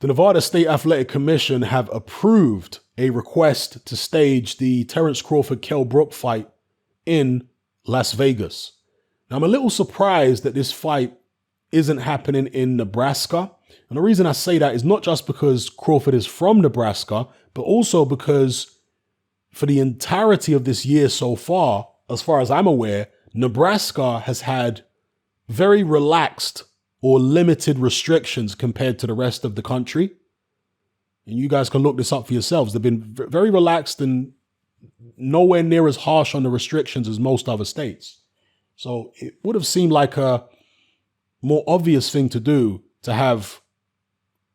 The Nevada State Athletic Commission have approved a request to stage the Terence Crawford-Kell Brook fight in Las Vegas. Now, I'm a little surprised that this fight isn't happening in Nebraska. And the reason I say that is not just because Crawford is from Nebraska, but also because for the entirety of this year so far as I'm aware, Nebraska has had very relaxed or limited restrictions compared to the rest of the country. And you guys can look this up for yourselves. They've been very relaxed and nowhere near as harsh on the restrictions as most other states. So it would have seemed like a more obvious thing to do to have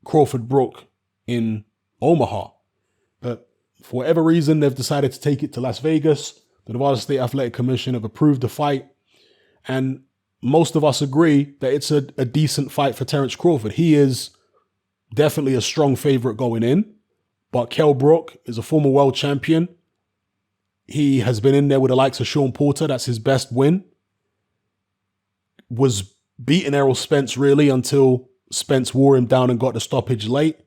Crawford Brook in Omaha. But for whatever reason, they've decided to take it to Las Vegas. The Nevada State Athletic Commission have approved the fight. And most of us agree that it's a decent fight for Terence Crawford. He is definitely a strong favorite going in, but Kell Brook is a former world champion. He has been in there with the likes of Sean Porter. That's his best win. Was beating Errol Spence really until Spence wore him down and got the stoppage late.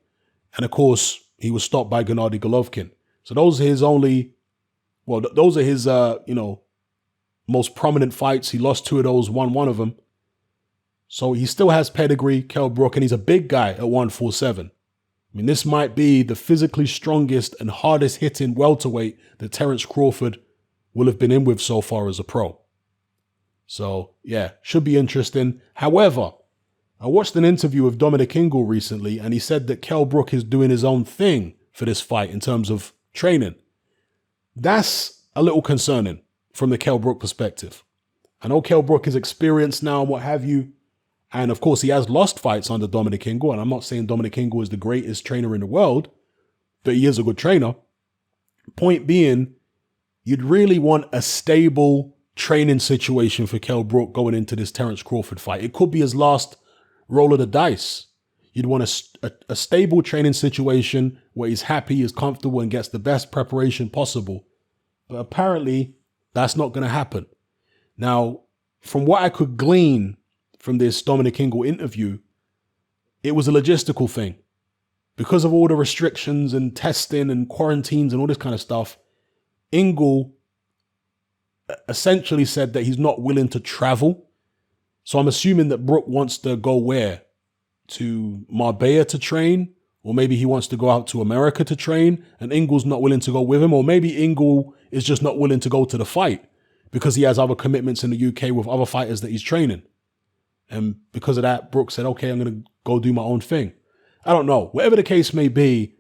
And of course, he was stopped by Gennady Golovkin. So those are his most prominent fights. He lost 2 of those, won 1 of them. So he still has pedigree, Kell Brook, and he's a big guy at 147. I mean, this might be the physically strongest and hardest hitting welterweight that Terence Crawford will have been in with so far as a pro. So yeah, should be interesting. However, I watched an interview with Dominic Ingle recently, and he said that Kell Brook is doing his own thing for this fight in terms of training. That's a little concerning from the Kell Brook perspective. I know Kell Brook is experienced now and what have you. And of course, he has lost fights under Dominic Ingle. And I'm not saying Dominic Ingle is the greatest trainer in the world, but he is a good trainer. Point being, you'd really want a stable training situation for Kell Brook going into this Terence Crawford fight. It could be his last roll of the dice. You'd want a stable training situation where he's happy, is comfortable, and gets the best preparation possible. But apparently, that's not going to happen. Now, from what I could glean from this Dominic Ingle interview, it was a logistical thing. Because of all the restrictions and testing and quarantines and all this kind of stuff, Ingle essentially said that he's not willing to travel. So I'm assuming that Brook wants to go where? To Marbella to train? Or maybe he wants to go out to America to train and Ingle's not willing to go with him. Or maybe Ingle is just not willing to go to the fight because he has other commitments in the UK with other fighters that he's training. And because of that, Brook said, okay, I'm going to go do my own thing. I don't know. Whatever the case may be,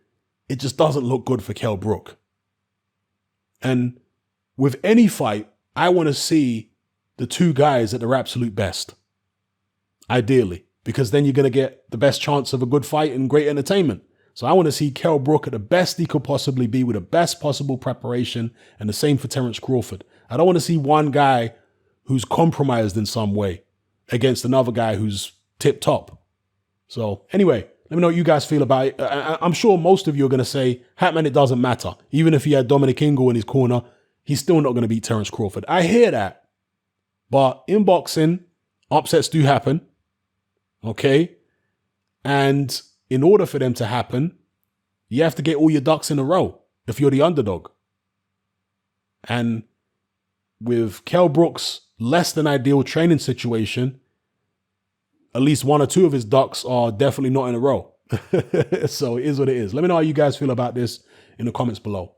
it just doesn't look good for Kell Brook. And with any fight, I want to see the 2 guys at their absolute best. Ideally. Because then you're going to get the best chance of a good fight and great entertainment. So I want to see Kell Brook at the best he could possibly be with the best possible preparation, and the same for Terence Crawford. I don't want to see one guy who's compromised in some way against another guy who's tip top. So anyway, let me know what you guys feel about it. I'm sure most of you are going to say, Hatman, it doesn't matter. Even if he had Dominic Ingle in his corner, he's still not going to beat Terence Crawford. I hear that. But in boxing, upsets do happen. Okay? And in order for them to happen, you have to get all your ducks in a row if you're the underdog. And with Kell Brook's less than ideal training situation, at least 1 or 2 of his ducks are definitely not in a row. So it is what it is. Let me know how you guys feel about this in the comments below.